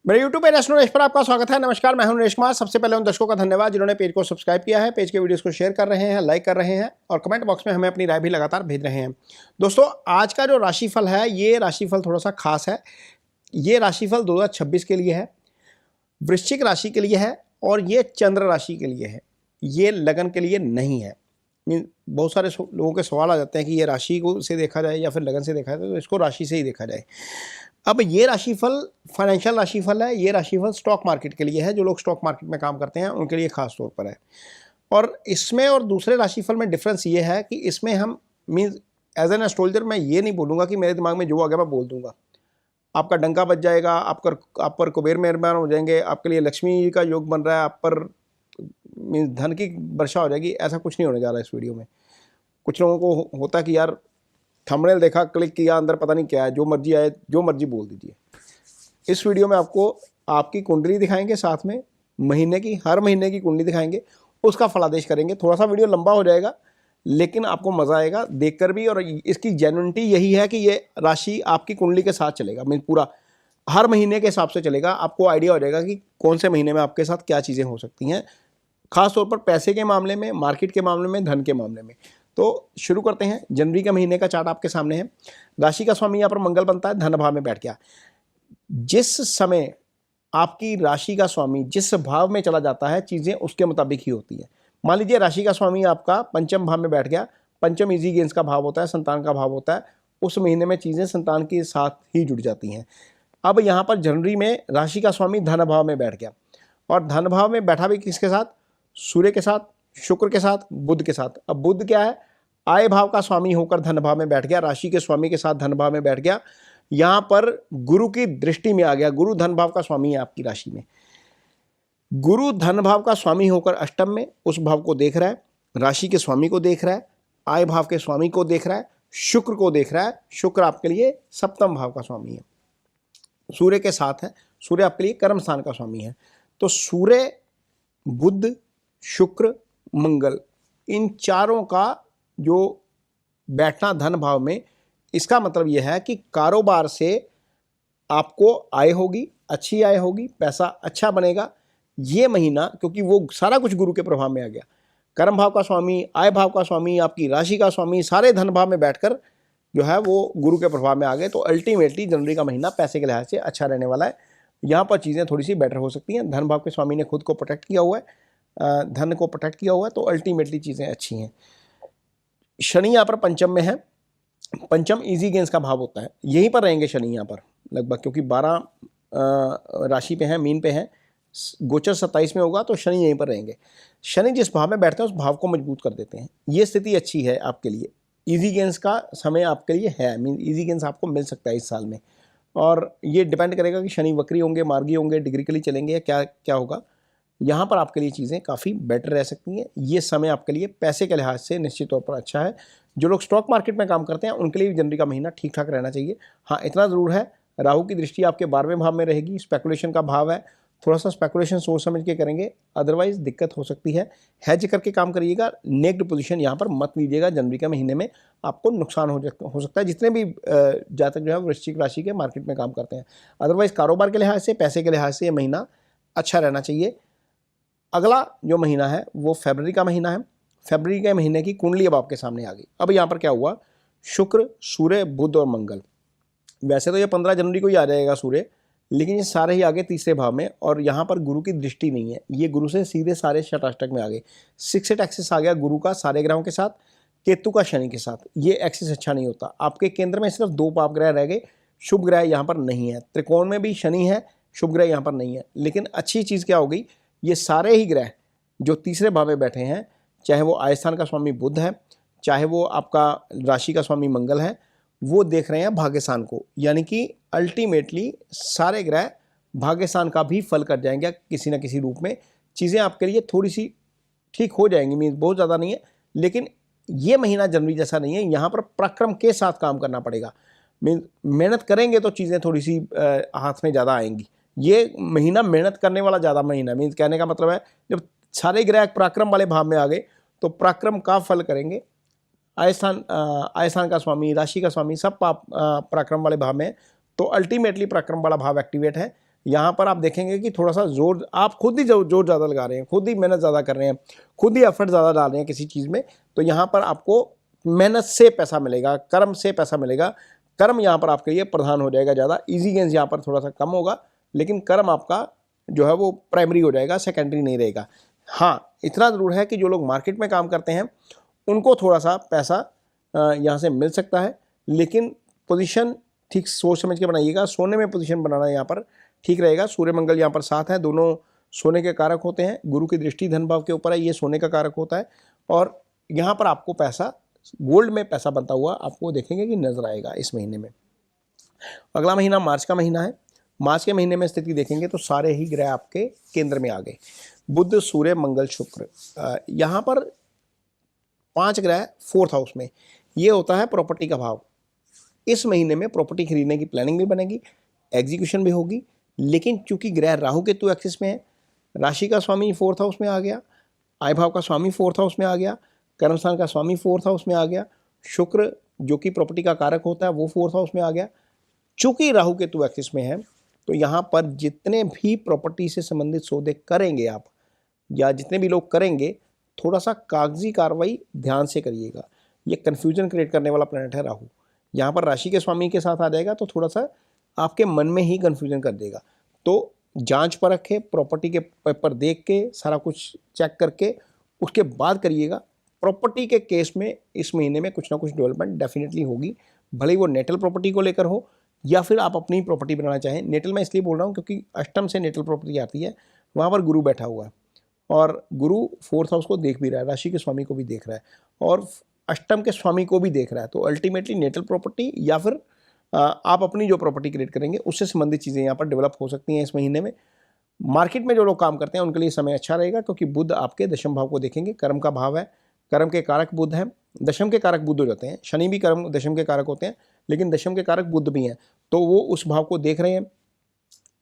मेरे YouTube पे नरेश पर आपका स्वागत है। नमस्कार, मैं हूं नरेश कुमार। सबसे पहले उन दर्शकों का धन्यवाद जिन्होंने पेज को सब्सक्राइब किया है, पेज के वीडियोस को शेयर कर रहे हैं, लाइक कर रहे हैं और कमेंट बॉक्स में हमें अपनी राय भी लगातार भेज रहे हैं। दोस्तों, आज का जो राशिफल है, ये राशिफल थोड़ा सा खास है। ये राशिफल 2026 के लिए है, वृश्चिक राशि के लिए है और ये चंद्र राशि के लिए है। ये लगन के लिए नहीं है। बहुत सारे लोगों के सवाल आ जाते हैं कि ये राशि को से देखा जाए या फिर लगन से देखा जाए, तो इसको राशि से ही देखा जाए। अब ये राशिफल फाइनेंशियल राशिफल है। ये राशिफल स्टॉक मार्केट के लिए है। जो लोग स्टॉक मार्केट में काम करते हैं उनके लिए खास तौर पर है। और इसमें और दूसरे राशिफल में डिफरेंस ये है कि इसमें हम मीन्स एज एन एस्ट्रोलॉजर मैं ये नहीं बोलूँगा कि मेरे दिमाग में जो आ गया मैं बोल दूंगा, आपका डंका बज जाएगा, आप पर कुबेर मेहरबान हो जाएंगे, आपके लिए लक्ष्मी का योग बन रहा है, आप पर मीन्स धन की वर्षा हो जाएगी। ऐसा कुछ नहीं होने जा रहा है इस वीडियो में। कुछ लोगों को होता है कि यार थंबनेल देखा, क्लिक किया, अंदर पता नहीं क्या है, जो मर्जी आए जो मर्जी बोल दीजिए। इस वीडियो में आपको आपकी कुंडली दिखाएंगे, साथ में महीने की, हर महीने की कुंडली दिखाएंगे, उसका फलादेश करेंगे। थोड़ा सा वीडियो लंबा हो जाएगा लेकिन आपको मज़ा आएगा देखकर भी। और इसकी जेन्युइनिटी यही है कि ये राशि आपकी कुंडली के साथ चलेगा, मीन पूरा हर महीने के हिसाब से चलेगा। आपको आइडिया हो जाएगा कि कौन से महीने में आपके साथ क्या चीज़ें हो सकती हैं, खास तौर पर पैसे के मामले में, मार्केट के मामले में, धन के मामले में। तो शुरू करते हैं। जनवरी का महीने का चार्ट आपके सामने है। राशि का स्वामी यहाँ पर मंगल बनता है, धन भाव में बैठ गया। जिस समय आपकी राशि का स्वामी जिस भाव में चला जाता है, चीज़ें उसके मुताबिक ही होती है। मान लीजिए राशि का स्वामी आपका पंचम भाव में बैठ गया। पंचम इजी गेंस का भाव होता है, संतान का भाव होता है। उस महीने में चीज़ें संतान के साथ ही जुड़ जाती हैं। अब यहाँ पर जनवरी में राशि का स्वामी धन भाव में बैठ गया और धन भाव में बैठा भी किसके साथ? सूर्य के साथ, शुक्र के साथ, बुध के साथ। अब बुध क्या है? आय भाव का स्वामी होकर धन भाव में बैठ गया, राशि के स्वामी के साथ धन भाव में बैठ गया। यहां पर गुरु की दृष्टि में आ गया। गुरु धन भाव का स्वामी है आपकी राशि में। गुरु धन भाव का स्वामी होकर अष्टम में उस भाव को देख रहा है, राशि के स्वामी को देख रहा है, आय भाव के स्वामी को देख रहा है, शुक्र को देख रहा है। शुक्र आपके लिए सप्तम भाव का स्वामी है, सूर्य के साथ है। सूर्य आपके लिए कर्म स्थान का स्वामी है। तो सूर्य, बुध, शुक्र, मंगल, इन चारों का जो बैठना धन भाव में, इसका मतलब यह है कि कारोबार से आपको आय होगी, अच्छी आय होगी, पैसा अच्छा बनेगा ये महीना, क्योंकि वो सारा कुछ गुरु के प्रभाव में आ गया। कर्म भाव का स्वामी, आय भाव का स्वामी, आपकी राशि का स्वामी, सारे धन भाव में बैठकर जो है वो गुरु के प्रभाव में आ गए। तो अल्टीमेटली जनवरी का महीना पैसे के लिहाज से अच्छा रहने वाला है। यहाँ पर चीज़ें थोड़ी सी बेटर हो सकती हैं। धन भाव के स्वामी ने खुद को प्रोटेक्ट किया हुआ है, धन को प्रोटेक्ट किया हुआ है, तो अल्टीमेटली चीज़ें अच्छी हैं। शनि यहाँ पर पंचम में है। पंचम इजी गेंस का भाव होता है, यहीं पर रहेंगे शनि यहाँ पर लगभग, क्योंकि 12 राशि पे हैं, मीन पे हैं। गोचर 27 में होगा तो शनि यहीं पर रहेंगे। शनि जिस भाव में बैठते हैं उस भाव को मजबूत कर देते हैं। ये स्थिति अच्छी है आपके लिए। इजी गेंस का समय आपके लिए है, मीन इजी गेंस आपको मिल सकता है इस साल में। और ये डिपेंड करेगा कि शनि वक्री होंगे, मार्गी होंगे, डिग्रिकली चलेंगे या क्या क्या होगा। यहाँ पर आपके लिए चीज़ें काफ़ी बेटर रह सकती हैं। ये समय आपके लिए पैसे के लिहाज से निश्चित तौर पर अच्छा है। जो लोग स्टॉक मार्केट में काम करते हैं उनके लिए भी जनवरी का महीना ठीक ठाक रहना चाहिए। हाँ, इतना ज़रूर है, राहु की दृष्टि आपके 12वें भाव में रहेगी। स्पेकुलेशन का भाव है, थोड़ा सा स्पेकुलेशन सोच समझ के करेंगे, अदरवाइज दिक्कत हो सकती है। हैज करके काम करिएगा, नेक्ड पोजीशन यहाँ पर मत लीजिएगा। जनवरी के महीने में आपको नुकसान हो सकता है, जितने भी जातक जो है वृश्चिक राशि के मार्केट में काम करते हैं। अदरवाइज कारोबार के लिहाज से, पैसे के लिहाज से ये महीना अच्छा रहना चाहिए। अगला जो महीना है वो फरवरी का महीना है। फरवरी के महीने की कुंडली अब आपके सामने आ गई। अब यहाँ पर क्या हुआ? शुक्र, सूर्य, बुध और मंगल। वैसे तो ये 15 जनवरी को ही आ जाएगा सूर्य, लेकिन ये सारे ही आगे तीसरे भाव में, और यहाँ पर गुरु की दृष्टि नहीं है। ये गुरु से सीधे सारे षटाष्टक में आ गए। 6 एक्सिस आ गया गुरु का सारे ग्रहों के साथ, केतु का शनि के साथ। ये एक्सिस अच्छा नहीं होता। आपके केंद्र में सिर्फ 2 पाप ग्रह रह गए, शुभ ग्रह यहाँ पर नहीं है। त्रिकोण में भी शनि है, शुभ ग्रह यहाँ पर नहीं है। लेकिन अच्छी चीज़ क्या हो गई, ये सारे ही ग्रह जो तीसरे भाव में बैठे हैं, चाहे वो आय स्थान का स्वामी बुध है, चाहे वो आपका राशि का स्वामी मंगल है, वो देख रहे हैं भाग्यस्थान को। यानी कि अल्टीमेटली सारे ग्रह भाग्यस्थान का भी फल कर जाएंगे किसी न किसी रूप में। चीज़ें आपके लिए थोड़ी सी ठीक हो जाएंगी, मीन्स बहुत ज़्यादा नहीं है, लेकिन ये महीना जनवरी जैसा नहीं है। यहाँ पर पराक्रम के साथ काम करना पड़ेगा। मीन्स मेहनत करेंगे तो चीज़ें थोड़ी सी हाथ में ज़्यादा आएंगी। ये महीना मेहनत करने वाला ज़्यादा महीना, मीन्स कहने का मतलब है जब सारे ग्रह पराक्रम वाले भाव में आ गए तो पराक्रम का फल करेंगे। आय स्थान का स्वामी, राशि का स्वामी सब पराक्रम वाले भाव में, तो अल्टीमेटली पराक्रम वाला भाव एक्टिवेट है। यहाँ पर आप देखेंगे कि थोड़ा सा जोर आप खुद ही जोर ज़्यादा लगा रहे हैं, खुद ही मेहनत ज़्यादा कर रहे हैं, खुद ही एफर्ट ज़्यादा डाल रहे हैं किसी चीज़ में, तो यहाँ पर आपको मेहनत से पैसा मिलेगा, कर्म से पैसा मिलेगा। कर्म यहाँ पर आपके लिए प्रधान हो जाएगा ज़्यादा। ईजी गेंस यहाँ पर थोड़ा सा कम होगा, लेकिन कर्म आपका जो है वो प्राइमरी हो जाएगा, सेकेंडरी नहीं रहेगा। हाँ, इतना ज़रूर है कि जो लोग मार्केट में काम करते हैं उनको थोड़ा सा पैसा यहाँ से मिल सकता है, लेकिन पोजीशन ठीक सोच समझ के बनाइएगा। सोने में पोजीशन बनाना यहाँ पर ठीक रहेगा। सूर्य मंगल यहाँ पर साथ है, दोनों सोने के कारक होते हैं। गुरु की दृष्टि धन भाव के ऊपर है, ये सोने का कारक होता है। और यहाँ पर आपको पैसा गोल्ड में पैसा बनता हुआ आपको देखेंगे कि नजर आएगा इस महीने में। अगला महीना मार्च का महीना है। मार्च के महीने में स्थिति देखेंगे तो सारे ही ग्रह आपके केंद्र में आ गए, बुध सूर्य मंगल शुक्र। यहाँ पर 5 ग्रह 4th हाउस में, ये होता है प्रॉपर्टी का भाव। इस महीने में प्रॉपर्टी खरीदने की प्लानिंग भी बनेगी, एग्जीक्यूशन भी होगी, लेकिन चूंकि ग्रह राहु केतु एक्सिस में है, राशि का स्वामी 4th हाउस में आ गया, आय भाव का स्वामी 4th हाउस में आ गया, कर्मस्थान का स्वामी 4th हाउस में आ गया, शुक्र जो कि प्रॉपर्टी का कारक होता है वो 4th हाउस में आ गया। चूंकि राहु केतु एक्सिस में है तो यहाँ पर जितने भी प्रॉपर्टी से संबंधित सौदे करेंगे आप, या जितने भी लोग करेंगे, थोड़ा सा कागजी कार्रवाई ध्यान से करिएगा। ये कन्फ्यूजन क्रिएट करने वाला प्लैनेट है राहु। यहाँ पर राशि के स्वामी के साथ आ जाएगा तो थोड़ा सा आपके मन में ही कन्फ्यूजन कर देगा। तो जांच पर रखें, प्रॉपर्टी के पेपर देख के सारा कुछ चेक करके उसके बाद करिएगा। प्रॉपर्टी के केस में इस महीने में कुछ ना कुछ डेवलपमेंट डेफिनेटली होगी, भले ही वो नेटल प्रॉपर्टी को लेकर हो या फिर आप अपनी प्रॉपर्टी बनाना चाहें। नेटल मैं इसलिए बोल रहा हूँ क्योंकि अष्टम से नेटल प्रॉपर्टी आती है, वहाँ पर गुरु बैठा हुआ है और गुरु 4th हाउस को देख भी रहा है, राशि के स्वामी को भी देख रहा है और अष्टम के स्वामी को भी देख रहा है। तो अल्टीमेटली नेटल प्रॉपर्टी या फिर आप अपनी जो प्रॉपर्टी क्रिएट करेंगे उससे संबंधित चीज़ें यहाँ पर डेवलप हो सकती हैं इस महीने में। मार्केट में जो लोग काम करते हैं उनके लिए समय अच्छा रहेगा, क्योंकि बुध आपके दशम भाव को देखेंगे, कर्म का भाव है, कर्म के कारक बुध हैं, दशम के कारक बुध हो जाते हैं। शनि भी कर्म दशम के कारक होते हैं, लेकिन दशम के कारक बुध भी हैं, तो वो उस भाव को देख रहे हैं।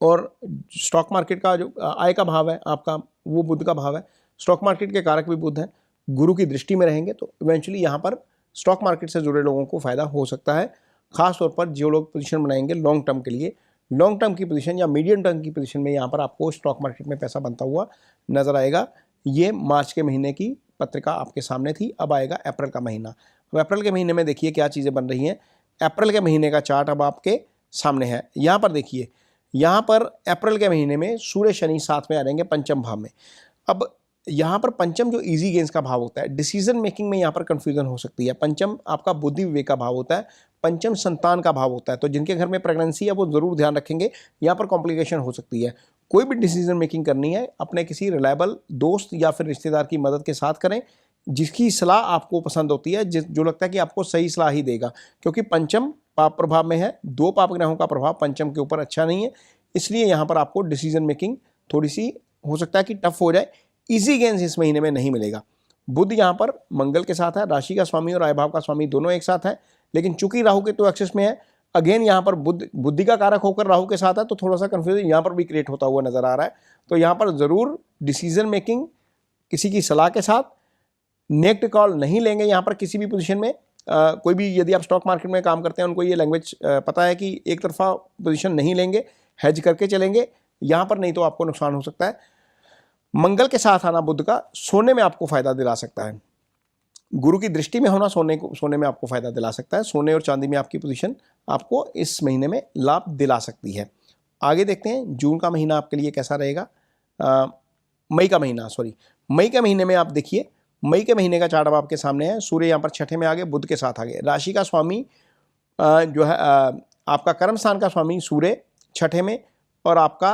और स्टॉक मार्केट का जो आय का भाव है आपका, वो बुध का भाव है, स्टॉक मार्केट के कारक भी बुध है, गुरु की दृष्टि में रहेंगे तो इवेंचुअली यहाँ पर स्टॉक मार्केट से जुड़े लोगों को फायदा हो सकता है। खास तौर पर जो लोग पोजीशन बनाएंगे लॉन्ग टर्म के लिए, लॉन्ग टर्म की पोजीशन या मीडियम टर्म की पोजीशन में यहाँ पर आपको स्टॉक मार्केट में पैसा बनता हुआ नजर आएगा। ये मार्च के महीने की पत्रिका आपके सामने थी। अब आएगा अप्रैल का महीना। अब अप्रैल के महीने में देखिए क्या चीज़ें बन रही हैं। अप्रैल के महीने का चार्ट अब आपके सामने है। यहाँ पर देखिए, यहाँ पर अप्रैल के महीने में सूर्य शनि साथ में आ जाएंगे पंचम भाव में। अब यहाँ पर पंचम जो इजी गेंस का भाव होता है, डिसीजन मेकिंग में यहाँ पर कंफ्यूजन हो सकती है। पंचम आपका बुद्धि विवेक का भाव होता है, पंचम संतान का भाव होता है। तो जिनके घर में प्रेगनेंसी है वो ज़रूर ध्यान रखेंगे, यहाँ पर कॉम्प्लिकेशन हो सकती है। कोई भी डिसीजन मेकिंग करनी है अपने किसी रिलायबल दोस्त या फिर रिश्तेदार की मदद के साथ करें, जिसकी सलाह आपको पसंद होती है, जो लगता है कि आपको सही सलाह ही देगा, क्योंकि पंचम पाप प्रभाव में है। 2 पाप ग्रहों का प्रभाव पंचम के ऊपर अच्छा नहीं है, इसलिए यहाँ पर आपको डिसीजन मेकिंग थोड़ी सी हो सकता है कि टफ हो जाए। इजी गेंस इस महीने में नहीं मिलेगा। बुध यहाँ पर मंगल के साथ है, राशि का स्वामी और आय भाव का स्वामी दोनों एक साथ है, लेकिन चूंकि राहु के तो एक्सेस में है, अगेन यहाँ पर बुद्धि का कारक होकर राहु के साथ है, तो थोड़ा सा कंफ्यूजन यहाँ पर भी क्रिएट होता हुआ नजर आ रहा है। तो यहाँ पर ज़रूर डिसीजन मेकिंग किसी की सलाह के साथ, नेक्ट कॉल नहीं लेंगे यहाँ पर किसी भी पोजीशन में। कोई भी यदि आप स्टॉक मार्केट में काम करते हैं उनको ये लैंग्वेज पता है कि एक तरफा पोजीशन नहीं लेंगे, हेज करके चलेंगे यहाँ पर, नहीं तो आपको नुकसान हो सकता है। मंगल के साथ आना बुध का सोने में आपको फायदा दिला सकता है। गुरु की दृष्टि में होना सोने में आपको फायदा दिला सकता है। सोने और चांदी में आपकी पोजीशन आपको इस महीने में लाभ दिला सकती है। आगे देखते हैं जून का महीना आपके लिए कैसा रहेगा। मई का महीने में आप देखिए, मई के महीने का चार्ट अब आपके सामने है। सूर्य यहाँ पर छठे में आ गए, बुध के साथ आ गए। राशि का स्वामी जो है आपका कर्म स्थान का स्वामी सूर्य छठे में, और आपका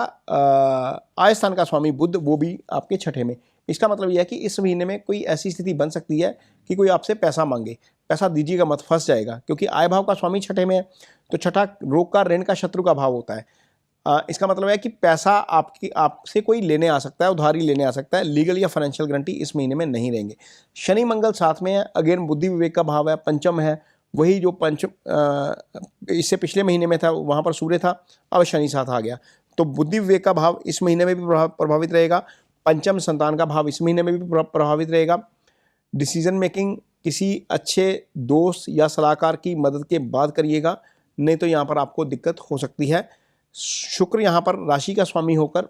आय स्थान का स्वामी बुध वो भी आपके छठे में। इसका मतलब यह है कि इस महीने में कोई ऐसी स्थिति बन सकती है कि कोई आपसे पैसा मांगे, पैसा दीजिएगा मत, फंस जाएगा, क्योंकि आय भाव का स्वामी छठे में है। तो छठा रोग का, ऋण का, शत्रु का भाव होता है। इसका मतलब है कि पैसा आपसे कोई लेने आ सकता है, उधारी लेने आ सकता है। लीगल या फाइनेंशियल गारंटी इस महीने में नहीं रहेंगे। शनि मंगल साथ में है, अगेन बुद्धि विवेक का भाव है, पंचम है, वही जो पंचम इससे पिछले महीने में था वहाँ पर सूर्य था, अब शनि साथ आ गया। तो बुद्धि विवेक का भाव इस महीने में भी प्रभावित रहेगा। पंचम संतान का भाव इस महीने में भी प्रभावित रहेगा। डिसीजन मेकिंग किसी अच्छे दोस्त या सलाहकार की मदद के बाद करिएगा, नहीं तो यहाँ पर आपको दिक्कत हो सकती है। शुक्र यहाँ पर राशि का स्वामी होकर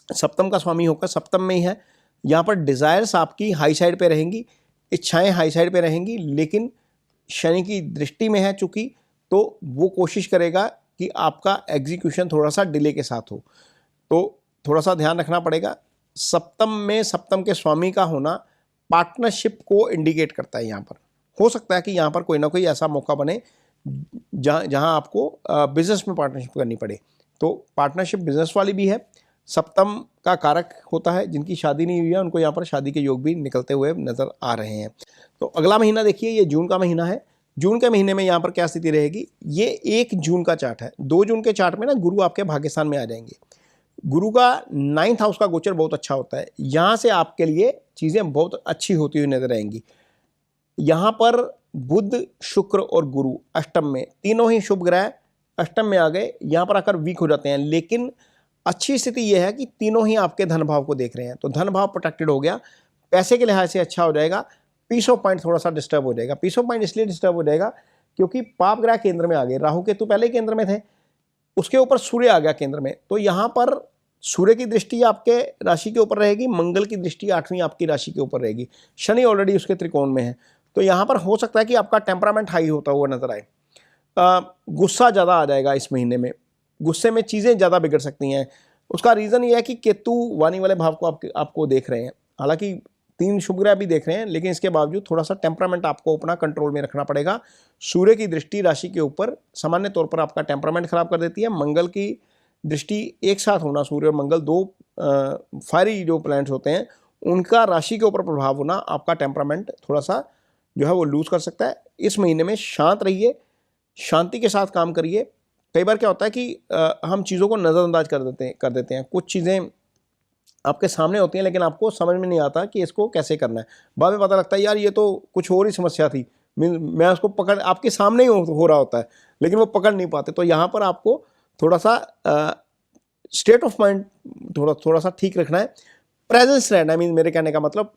सप्तम का स्वामी होकर सप्तम में ही है। यहाँ पर डिज़ायर्स आपकी हाई साइड पे रहेंगी, इच्छाएं हाई साइड पे रहेंगी, लेकिन शनि की दृष्टि में है चूँकि, तो वो कोशिश करेगा कि आपका एग्जीक्यूशन थोड़ा सा डिले के साथ हो, तो थोड़ा सा ध्यान रखना पड़ेगा। सप्तम में सप्तम के स्वामी का होना पार्टनरशिप को इंडिकेट करता है। यहाँ पर हो सकता है कि यहाँ पर कोई ना कोई ऐसा मौका बने जहाँ आपको बिजनेस में पार्टनरशिप करनी पड़े, तो पार्टनरशिप बिजनेस वाली भी है। सप्तम का कारक होता है, जिनकी शादी नहीं हुई है उनको यहाँ पर शादी के योग भी निकलते हुए नजर आ रहे हैं। तो अगला महीना देखिए, ये जून का महीना है। जून के महीने में यहाँ पर क्या स्थिति रहेगी, ये 1 जून का चार्ट है। 2 जून के चार्ट में ना गुरु आपके भाग्यस्थान में आ जाएंगे। गुरु का 9th हाउस का गोचर बहुत अच्छा होता है, यहाँ से आपके लिए चीज़ें बहुत अच्छी होती हुई नजर आएंगी। यहाँ पर बुध, शुक्र और गुरु अष्टम में, तीनों ही शुभ ग्रह अष्टम में आ गए, यहाँ पर आकर वीक हो जाते हैं। लेकिन अच्छी स्थिति यह है कि तीनों ही आपके धन भाव को देख रहे हैं, तो धन भाव प्रोटेक्टेड हो गया, पैसे के लिहाज से अच्छा हो जाएगा। पीस ऑफ माइंड थोड़ा सा डिस्टर्ब हो जाएगा। पीस ऑफ माइंड इसलिए डिस्टर्ब हो जाएगा क्योंकि पाप ग्रह केंद्र में आ गए। राहु केतु पहले ही केंद्र में थे, उसके ऊपर सूर्य आ गया केंद्र में, तो यहाँ पर सूर्य की दृष्टि आपके राशि के ऊपर रहेगी, मंगल की दृष्टि 8वीं आपकी राशि के ऊपर रहेगी, शनि ऑलरेडी उसके त्रिकोण में है। तो यहाँ पर हो सकता है कि आपका टेम्परामेंट हाई होता हुआ नजर आए, गुस्सा ज़्यादा आ जाएगा इस महीने में, गुस्से में चीज़ें ज़्यादा बिगड़ सकती हैं। उसका रीज़न ये है कि केतु वाणी वाले भाव को आपको देख रहे हैं। हालांकि 3 शुभ ग्रह भी देख रहे हैं, लेकिन इसके बावजूद थोड़ा सा टेम्परामेंट आपको अपना कंट्रोल में रखना पड़ेगा। सूर्य की दृष्टि राशि के ऊपर सामान्य तौर पर आपका टेम्परामेंट खराब कर देती है। मंगल की दृष्टि एक साथ होना, सूर्य और मंगल 2 फायरी जो प्लैनेट्स होते हैं, उनका राशि के ऊपर प्रभाव होना आपका टेम्परामेंट थोड़ा सा जो है वो लूज कर सकता है। इस महीने में शांत रहिए, शांति के साथ काम करिए। कई बार क्या होता है कि हम चीज़ों को नज़रअंदाज कर देते हैं। कुछ चीज़ें आपके सामने होती हैं, लेकिन आपको समझ में नहीं आता कि इसको कैसे करना है। बाद में पता लगता है यार ये तो कुछ और ही समस्या थी, मैं उसको पकड़, आपके सामने ही हो रहा होता है, लेकिन वो पकड़ नहीं पाते। तो यहाँ पर आपको थोड़ा सा स्टेट ऑफ माइंड थोड़ा सा ठीक रखना है, प्रेजेंस रहना है। मेरे कहने का मतलब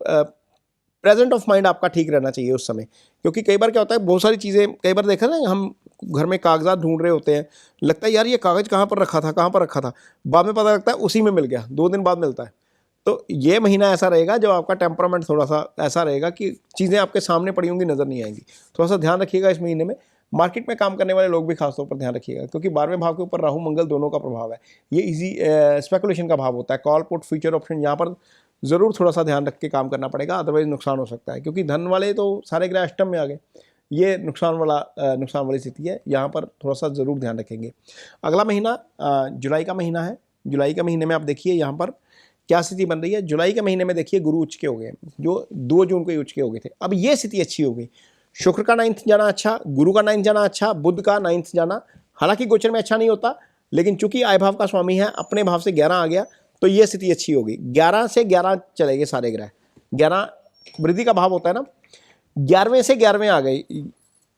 प्रेजेंट ऑफ माइंड आपका ठीक रहना चाहिए उस समय, क्योंकि कई बार क्या होता है, बहुत सारी चीज़ें, कई बार देखा ना, हम घर में कागजात ढूंढ रहे होते हैं, लगता है यार ये कागज़ कहाँ पर रखा था, बाद में पता लगता है उसी में मिल गया, 2 दिन बाद मिलता है। तो ये महीना ऐसा रहेगा जब आपका टेम्परामेंट थोड़ा सा ऐसा रहेगा कि चीज़ें आपके सामने पड़ी होंगी, नज़र नहीं आएंगी। थोड़ा सा ध्यान रखिएगा इस महीने में। मार्केट में काम करने वाले लोग भी खासतौर पर ध्यान रखिएगा, क्योंकि 12वें भाव के ऊपर राहु मंगल दोनों का प्रभाव है। ये इजी स्पेकुलेशन का भाव होता है, कॉल पुट फ्यूचर ऑप्शन, यहाँ पर ज़रूर थोड़ा सा ध्यान रख के काम करना पड़ेगा, अदरवाइज नुकसान हो सकता है। क्योंकि धन वाले तो सारे ग्रह अष्टम में आ गए, ये नुकसान वाली स्थिति है, यहाँ पर थोड़ा सा ज़रूर ध्यान रखेंगे। अगला महीना जुलाई का महीना है। जुलाई के महीने में आप देखिए यहाँ पर क्या स्थिति बन रही है। जुलाई के महीने में देखिए गुरु उच्च के हो गए, जो 2 जून को ही उच्च के हो गए थे। अब ये स्थिति अच्छी हो गई, शुक्र का 9th जाना अच्छा, गुरु का 9th जाना अच्छा, बुध का 9th जाना, हालांकि गोचर में अच्छा नहीं होता, लेकिन चूंकि आय भाव का स्वामी है, अपने भाव से 11 आ गया, तो ये स्थिति अच्छी होगी। 11 से 11 चले गए सारे ग्रह, 11 वृद्धि का भाव होता है ना, 11वें से 11वें आ गए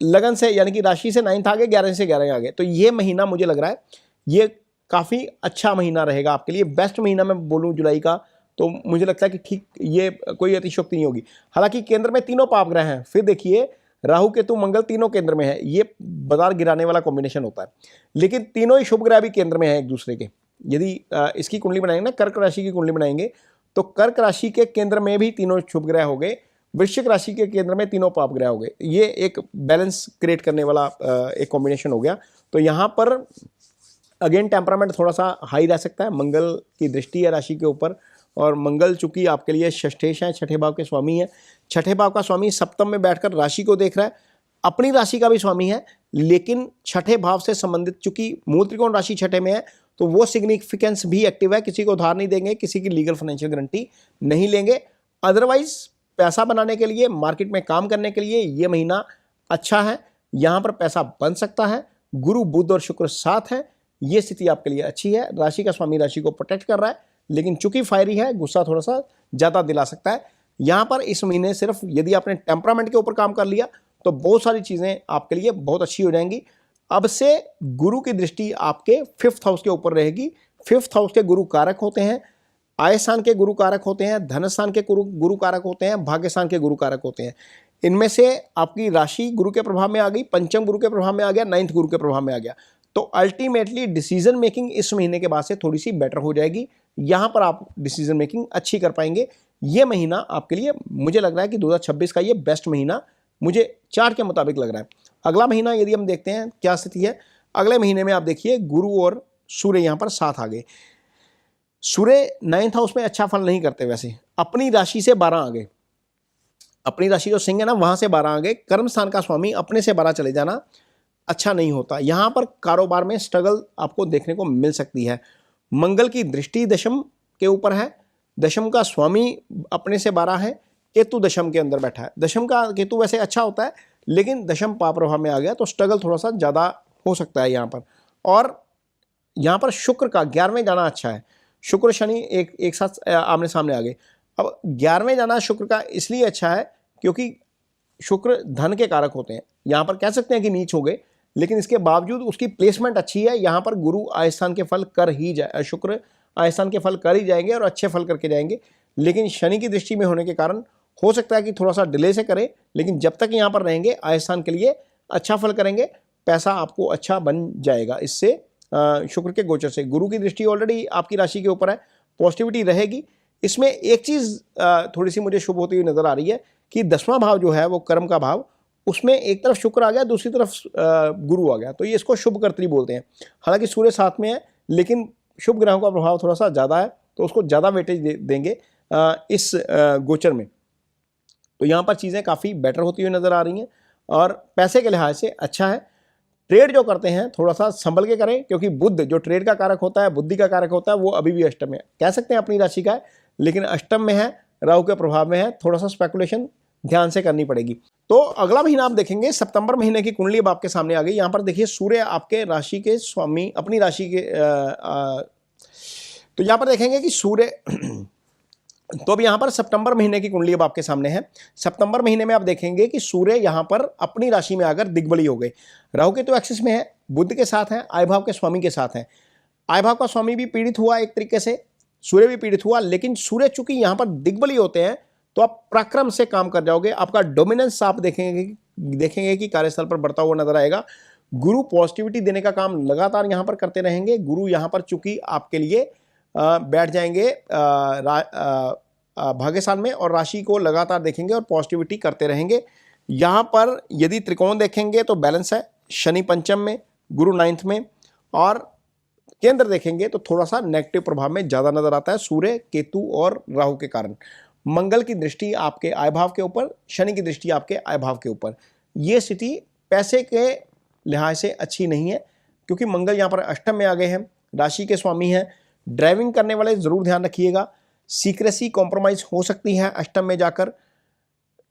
लगन से, यानी कि राशि से 9th आ गए, 11 से 11 आ गए। तो ये महीना मुझे लग रहा है ये काफ़ी अच्छा महीना रहेगा आपके लिए, बेस्ट महीना मैं बोलूँ जुलाई का, तो मुझे लगता है कि ठीक, ये कोई अतिशयोक्ति नहीं होगी। हालांकि केंद्र में तीनों पाप ग्रह हैं, फिर देखिए राहु केतु मंगल तीनों केंद्र में है, ये बाजार गिराने वाला कॉम्बिनेशन होता है, लेकिन तीनों ही शुभ ग्रह भी केंद्र में है एक दूसरे के। यदि इसकी कुंडली बनाएंगे ना, कर्क राशि की कुंडली बनाएंगे, तो कर्क राशि के केंद्र में भी तीनों शुभ ग्रह हो गए, वृश्चिक राशि के केंद्र में तीनों पाप ग्रह हो गए। ये एक बैलेंस क्रिएट करने वाला एक कॉम्बिनेशन हो गया। तो यहाँ पर अगेन टेम्परामेंट थोड़ा सा हाई रह सकता है, मंगल की दृष्टि है राशि के ऊपर, और मंगल चूंकि आपके लिए षष्ठेश है, छठे भाव के स्वामी है, छठे भाव का स्वामी सप्तम में बैठकर राशि को देख रहा है, अपनी राशि का भी स्वामी है, लेकिन छठे भाव से संबंधित, चूंकि मूल त्रिकोण राशि छठे में है, तो वो सिग्निफिकेंस भी एक्टिव है। किसी को उधार नहीं देंगे, किसी की लीगल फाइनेंशियल गारंटी नहीं लेंगे, अदरवाइज पैसा बनाने के लिए, मार्केट में काम करने के लिए ये महीना अच्छा है, यहाँ पर पैसा बन सकता है। गुरु बुध और शुक्र साथ है, ये स्थिति आपके लिए अच्छी है। राशि का स्वामी राशि को प्रोटेक्ट कर रहा है, लेकिन चूंकि फायरी है, गुस्सा थोड़ा सा ज़्यादा दिला सकता है। यहाँ पर इस महीने सिर्फ यदि आपने टेम्परामेंट के ऊपर काम कर लिया तो बहुत सारी चीज़ें आपके लिए बहुत अच्छी हो जाएंगी। अब से गुरु की दृष्टि आपके 5th हाउस के ऊपर रहेगी। 5th हाउस के गुरु कारक होते हैं, आय स्थान के गुरु कारक होते हैं, धन स्थान के गुरु कारक होते हैं, भाग्य स्थान के गुरु कारक होते हैं। इनमें से आपकी राशि गुरु के प्रभाव में आ गई, पंचम गुरु के प्रभाव में आ गया, 9th गुरु के प्रभाव में आ गया। तो अल्टीमेटली डिसीजन मेकिंग इस महीने के बाद से थोड़ी सी बेटर हो जाएगी, यहां पर आप डिसीजन मेकिंग अच्छी कर पाएंगे। ये महीना आपके लिए मुझे लग रहा है कि 2026 का ये बेस्ट महीना मुझे चार्ट के मुताबिक लग रहा है। अगला महीना यदि हम देखते हैं क्या स्थिति है, अगले महीने में आप देखिए गुरु और सूर्य यहां पर साथ आ गए। सूर्य 9th हाउस में अच्छा फल नहीं करते, वैसे अपनी राशि से 12 आ गए, अपनी राशि जो सिंह है ना वहां से 12 आ गए। कर्म स्थान का स्वामी अपने से 12 चले जाना अच्छा नहीं होता, यहां पर कारोबार में स्ट्रगल आपको देखने को मिल सकती है। मंगल की दृष्टि दशम के ऊपर है, दशम का स्वामी अपने से 12 है, केतु दशम के अंदर बैठा है। दशम का केतु वैसे अच्छा होता है, लेकिन दशम पाप प्रभाव में आ गया तो स्ट्रगल थोड़ा सा ज़्यादा हो सकता है यहाँ पर। और यहाँ पर शुक्र का 11वें जाना अच्छा है, शुक्र शनि एक साथ आमने सामने आ गए। अब 11वें जाना शुक्र का इसलिए अच्छा है क्योंकि शुक्र धन के कारक होते हैं, यहाँ पर कह सकते हैं कि नीच हो गए, लेकिन इसके बावजूद उसकी प्लेसमेंट अच्छी है। यहाँ पर गुरु आयस्थान के फल कर ही जाए, शुक्र आयस्थान के फल कर ही जाएंगे और अच्छे फल करके जाएंगे। लेकिन शनि की दृष्टि में होने के कारण हो सकता है कि थोड़ा सा डिले से करें, लेकिन जब तक यहाँ पर रहेंगे आयस्थान के लिए अच्छा फल करेंगे, पैसा आपको अच्छा बन जाएगा इससे शुक्र के गोचर से। गुरु की दृष्टि ऑलरेडी आपकी राशि के ऊपर है, पॉजिटिविटी रहेगी। इसमें एक चीज़ थोड़ी सी मुझे शुभ होती हुई नजर आ रही है कि 10वां भाव जो है वो कर्म का भाव, उसमें एक तरफ शुक्र आ गया, दूसरी तरफ गुरु आ गया, तो ये इसको शुभ कर्तरी बोलते हैं। हालांकि सूर्य साथ में है, लेकिन शुभ ग्रहों का प्रभाव थोड़ा सा ज़्यादा है, तो उसको ज़्यादा वेटेज देंगे इस गोचर में। तो यहाँ पर चीज़ें काफ़ी बेटर होती हुई नज़र आ रही हैं और पैसे के लिहाज से अच्छा है। ट्रेड जो करते हैं थोड़ा सा संभल के करें, क्योंकि बुध जो ट्रेड का कारक होता है, बुद्धि का कारक होता है, वो अभी भी अष्टम में, कह सकते हैं अपनी राशि का है, लेकिन अष्टम में है, राहु के प्रभाव में है, थोड़ा सा स्पेकुलेशन ध्यान से करनी पड़ेगी। तो अगला महीना आप देखेंगे, सितंबर महीने की कुंडली अब आपके सामने आ गई। यहाँ पर देखिए सूर्य आपके राशि के स्वामी, अपनी राशि के तो यहाँ पर देखेंगे कि सूर्य तो अब यहाँ पर सितंबर महीने की कुंडली अब आपके सामने है। सितंबर महीने में आप देखेंगे कि सूर्य यहाँ पर अपनी राशि में आकर दिग्बली हो गए। राहु के तो एक्सिस में है, बुध के साथ है, आय भाव के स्वामी के साथ है। आय भाव का स्वामी भी पीड़ित हुआ एक तरीके से, सूर्य भी पीड़ित हुआ, लेकिन सूर्य चूंकि यहाँ पर दिग्बली होते हैं तो आप पराक्रम से काम कर जाओगे, आपका डोमिनेंस आप देखेंगे कि कार्यस्थल पर बढ़ता हुआ नजर आएगा। गुरु पॉजिटिविटी देने का काम लगातार यहाँ पर करते रहेंगे। गुरु यहाँ पर चूंकि आपके लिए बैठ जाएंगे भाग्यस्थान में और राशि को लगातार देखेंगे और पॉजिटिविटी करते रहेंगे। यहाँ पर यदि त्रिकोण देखेंगे तो बैलेंस है, शनि पंचम में, गुरु 9th में, और केंद्र देखेंगे तो थोड़ा सा नेगेटिव प्रभाव में ज़्यादा नजर आता है सूर्य, केतु और राहु के कारण। मंगल की दृष्टि आपके आय भाव के ऊपर, शनि की दृष्टि आपके आय भाव के ऊपर। ये स्थिति पैसे के लिहाज से अच्छी नहीं है, क्योंकि मंगल यहाँ पर अष्टम में आ गए हैं, राशि के स्वामी हैं। ड्राइविंग करने वाले ज़रूर ध्यान रखिएगा, सीक्रेसी कॉम्प्रोमाइज़ हो सकती है अष्टम में जाकर,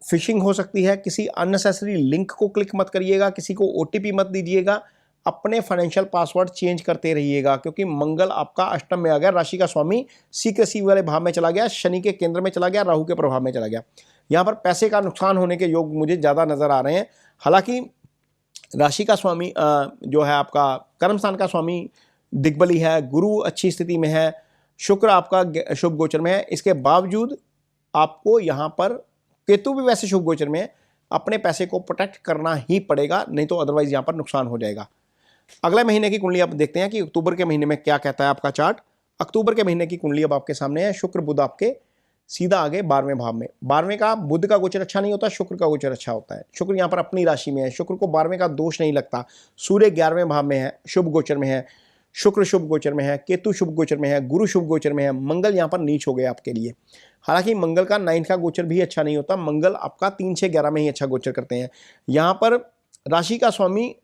फिशिंग हो सकती है, किसी अननेसेसरी लिंक को क्लिक मत करिएगा, किसी को OTP मत दीजिएगा, अपने फाइनेंशियल पासवर्ड चेंज करते रहिएगा, क्योंकि मंगल आपका अष्टम में आ गया, राशि का स्वामी सीक्रेसी वाले भाव में चला गया, शनि के केंद्र में चला गया, राहु के प्रभाव में चला गया। यहाँ पर पैसे का नुकसान होने के योग मुझे ज़्यादा नज़र आ रहे हैं। हालांकि राशि का स्वामी जो है आपका कर्म स्थान का स्वामी दिग्बली है, गुरु अच्छी स्थिति में है, शुक्र आपका शुभ गोचर में है, इसके बावजूद आपको यहाँ पर केतु भी वैसे शुभ गोचर में है, अपने पैसे को प्रोटेक्ट करना ही पड़ेगा, नहीं तो अदरवाइज यहाँ पर नुकसान हो जाएगा। अगले महीने की कुंडली आप देखते हैं कि अक्टूबर के महीने में क्या कहता है आपका चार्ट। अक्टूबर के महीने की कुंडली अब आपके सामने है। शुक्र बुध आपके सीधा आगे 12वें भाव में। 12वें का बुध का गोचर अच्छा नहीं होता, शुक्र का गोचर अच्छा होता है। शुक्र यहाँ पर अपनी राशि में है, शुक्र को 12वें का दोष नहीं लगता। सूर्य 11वें भाव में है, शुभ गोचर में है, शुक्र शुभ गोचर में है, केतु शुभ गोचर में है, गुरु शुभ गोचर में है, मंगल यहाँ पर नीच हो गए आपके लिए। हालांकि मंगल का 9th का गोचर भी अच्छा नहीं होता, मंगल आपका 3, 6, 11 में ही अच्छा गोचर करते हैं। यहाँ पर राशि का स्वामी,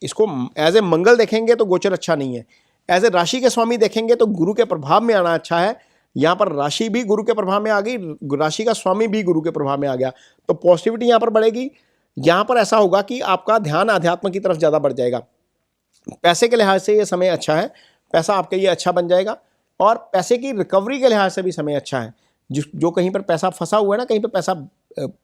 इसको एज ए मंगल देखेंगे तो गोचर अच्छा नहीं है, एज ए राशि के स्वामी देखेंगे तो गुरु के प्रभाव में आना अच्छा है। यहाँ पर राशि भी गुरु के प्रभाव में आ गई, राशि का स्वामी भी गुरु के प्रभाव में आ गया, तो पॉजिटिविटी यहाँ पर बढ़ेगी। यहाँ पर ऐसा होगा कि आपका ध्यान अध्यात्म की तरफ ज़्यादा बढ़ जाएगा। पैसे के लिहाज से ये समय अच्छा है, पैसा आपके लिए अच्छा बन जाएगा, और पैसे की रिकवरी के लिहाज से भी समय अच्छा है। जो कहीं पर पैसा फंसा हुआ है ना, कहीं पर पैसा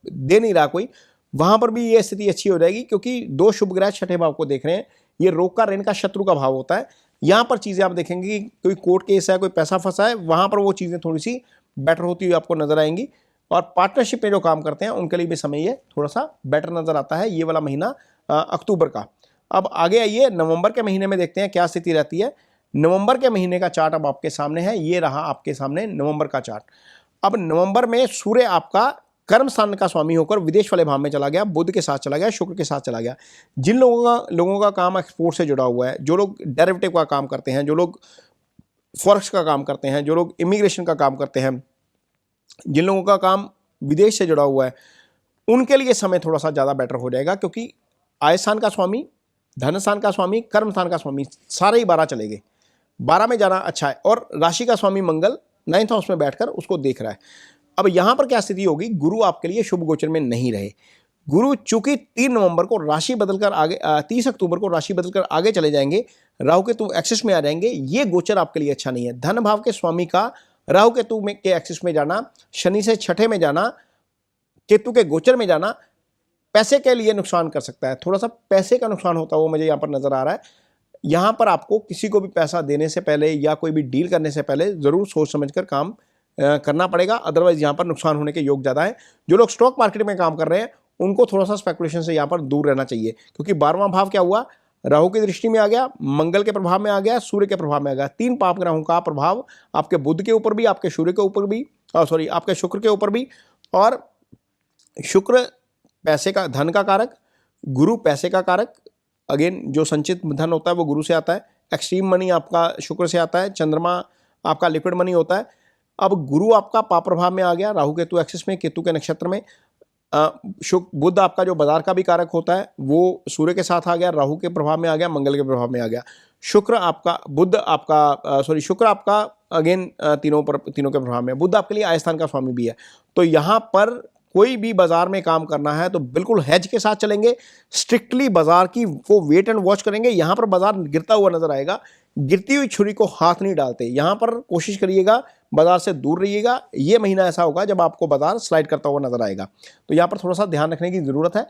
दे नहीं रहा कोई, वहाँ पर भी ये स्थिति अच्छी हो जाएगी, क्योंकि 2 शुभ ग्रह छठे भाव को देख रहे हैं। ये रोग का, ऋण का, शत्रु का भाव होता है। यहाँ पर चीज़ें आप देखेंगे कि कोई कोर्ट केस है, कोई पैसा फंसा है, वहाँ पर वो चीज़ें थोड़ी सी बेटर होती हुई आपको नजर आएंगी। और पार्टनरशिप में जो काम करते हैं उनके लिए भी समय ये थोड़ा सा बेटर नजर आता है, ये वाला महीना अक्टूबर का। अब आगे आइए नवंबर के महीने में देखते हैं क्या स्थिति रहती है। नवंबर के महीने का चार्ट अब आपके सामने है, ये रहा आपके सामने नवंबर का चार्ट। अब नवंबर में सूर्य आपका कर्म स्थान का स्वामी होकर विदेश वाले भाव में चला गया, बुध के साथ चला गया, शुक्र के साथ चला गया। जिन लोगों का काम एक्सपोर्ट से जुड़ा हुआ है, जो लोग डेरिवेटिव का काम करते हैं, जो लोग फॉरेक्स का काम करते हैं, जो लोग इमिग्रेशन का काम करते हैं, जिन लोगों का काम विदेश से जुड़ा हुआ है, उनके लिए समय थोड़ा सा ज़्यादा बेटर हो जाएगा, क्योंकि आय स्थान का स्वामी, धन स्थान का स्वामी, कर्म स्थान का स्वामी सारे ही 12 चले गए। 12 में जाना अच्छा है, और राशि का स्वामी मंगल 9th हाउस में बैठकर उसको देख रहा है। अब यहां पर क्या स्थिति होगी, गुरु आपके लिए शुभ गोचर में नहीं रहे। गुरु चूंकि 3 नवंबर को राशि बदलकर आगे 30 अक्टूबर को राशि बदलकर आगे चले जाएंगे, राहु केतु एक्सिस में आ जाएंगे, ये गोचर आपके लिए अच्छा नहीं है। धन भाव के स्वामी का राहु केतु में के एक्सिस में जाना, शनि से छठे में जाना, केतु के गोचर में जाना पैसे के लिए नुकसान कर सकता है। थोड़ा सा पैसे का नुकसान होता हुआ मुझे यहाँ पर नजर आ रहा है। यहाँ पर आपको किसी को भी पैसा देने से पहले या कोई भी डील करने से पहले जरूर सोच समझकर काम करना पड़ेगा, अदरवाइज यहाँ पर नुकसान होने के योग ज़्यादा है। जो लोग स्टॉक मार्केट में काम कर रहे हैं उनको थोड़ा सा स्पेकुलेशन से यहाँ पर दूर रहना चाहिए, क्योंकि 12वां भाव क्या हुआ, राहु की दृष्टि में आ गया, मंगल के प्रभाव में आ गया, सूर्य के प्रभाव में आ गया। 3 पाप ग्रहों का प्रभाव आपके बुध के ऊपर भी, आपके सूर्य के ऊपर भी, आपके शुक्र के ऊपर भी। और शुक्र पैसे का, धन का कारक, गुरु पैसे का कारक, अगेन जो संचित धन होता है वो गुरु से आता है, एक्सट्रीम मनी आपका शुक्र से आता है, चंद्रमा आपका लिक्विड मनी होता है। अब गुरु आपका पाप प्रभाव में आ गया, राहु केतु एक्सिस में, केतु के नक्षत्र में। बुध आपका जो बाजार का भी कारक होता है वो सूर्य के साथ आ गया, राहु के प्रभाव में आ गया, मंगल के प्रभाव में आ गया। शुक्र आपका अगेन तीनों के प्रभाव में। बुध आपके लिए आय स्थान का स्वामी भी है। तो यहाँ पर कोई भी बाजार में काम करना है तो बिल्कुल हेज के साथ चलेंगे, स्ट्रिक्टली बाजार की को वेट एंड वॉच करेंगे। यहाँ पर बाजार गिरता हुआ नजर आएगा, गिरती हुई छुरी को हाथ नहीं डालते। यहाँ पर कोशिश करिएगा बाजार से दूर रहिएगा। ये महीना ऐसा होगा जब आपको बाजार स्लाइड करता हुआ नजर आएगा, तो यहाँ पर थोड़ा सा ध्यान रखने की जरूरत है।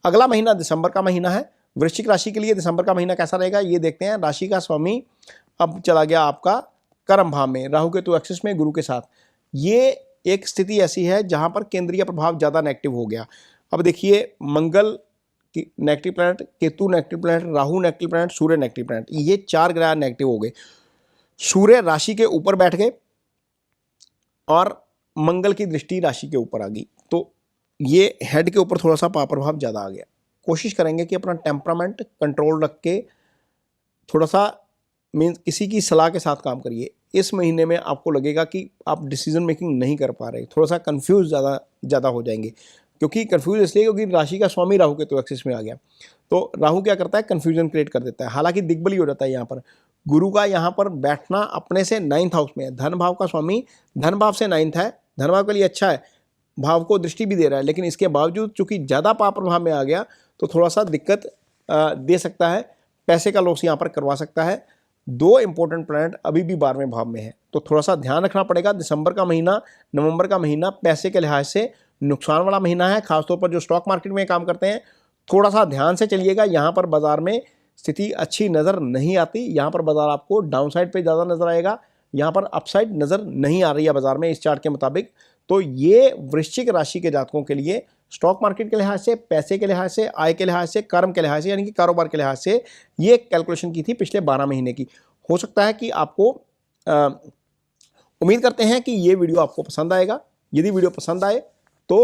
अगला महीना दिसंबर का महीना है। वृश्चिक राशि के लिए दिसंबर का महीना कैसा रहेगा ये देखते हैं। राशि का स्वामी अब चला गया आपका कर्म भाव में, राहु केतु एक्सिस में, गुरु के साथ। ये एक स्थिति ऐसी है जहां पर केंद्रीय प्रभाव ज़्यादा नेगेटिव हो गया। अब देखिए, Mangal negative planet, Ketu negative planet, Rahu negative planet, Surya negative planet, ये 4 ग्रह नेगेटिव हो गए। सूर्य राशि के ऊपर बैठ गए और मंगल की दृष्टि राशि के ऊपर आ गई, तो ये हेड के ऊपर थोड़ा सा पाप प्रभाव ज़्यादा आ गया। कोशिश करेंगे कि अपना टेम्परामेंट कंट्रोल रख के थोड़ा सा मीन्स किसी की सलाह के साथ काम करिए। इस महीने में आपको लगेगा कि आप डिसीजन मेकिंग नहीं कर पा रहे, थोड़ा सा कंफ्यूज ज़्यादा हो जाएंगे। क्योंकि कंफ्यूज इसलिए क्योंकि राशि का स्वामी राहु केतु एक्सिस में आ गया, तो राहु क्या करता है, कंफ्यूजन क्रिएट कर देता है। हालांकि दिग्बली हो जाता है यहाँ पर। गुरु का यहाँ पर बैठना अपने से 9th हाउस में है, धन भाव का स्वामी धन भाव से 9th है, धन भाव के लिए अच्छा है, भाव को दृष्टि भी दे रहा है। लेकिन इसके बावजूद चूंकि ज़्यादा पाप प्रभाव में आ गया तो थोड़ा सा दिक्कत दे सकता है, पैसे का लॉस यहाँ पर करवा सकता है। 2 इंपॉर्टेंट प्लैनेट अभी भी 12वें भाव में है, तो थोड़ा सा ध्यान रखना पड़ेगा। दिसंबर का महीना, नवंबर का महीना पैसे के लिहाज से नुकसान वाला महीना है। खासतौर पर जो स्टॉक मार्केट में काम करते हैं थोड़ा सा ध्यान से चलिएगा। यहाँ पर बाजार में स्थिति अच्छी नज़र नहीं आती, यहाँ पर बाजार आपको डाउन साइड पर ज़्यादा नजर आएगा, यहाँ पर अपसाइड नज़र नहीं आ रही है बाजार में इस चार्ट के मुताबिक। तो ये वृश्चिक राशि के जातकों के लिए स्टॉक मार्केट के लिहाज से, पैसे के लिहाज से, आय के लिहाज से, कर्म के लिहाज से, यानी कि कारोबार के लिहाज से ये कैलकुलेशन की थी पिछले 12 महीने की। हो सकता है कि आपको उम्मीद करते हैं कि ये वीडियो आपको पसंद आएगा। यदि वीडियो पसंद आए तो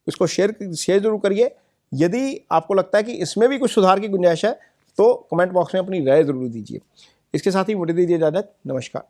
इसको शेयर जरूर करिए। यदि आपको लगता है कि इसमें भी कुछ सुधार की गुंजाइश है तो कमेंट बॉक्स में अपनी राय जरूर दीजिए। इसके साथ ही मुझे दीजिए इजाजत। नमस्कार।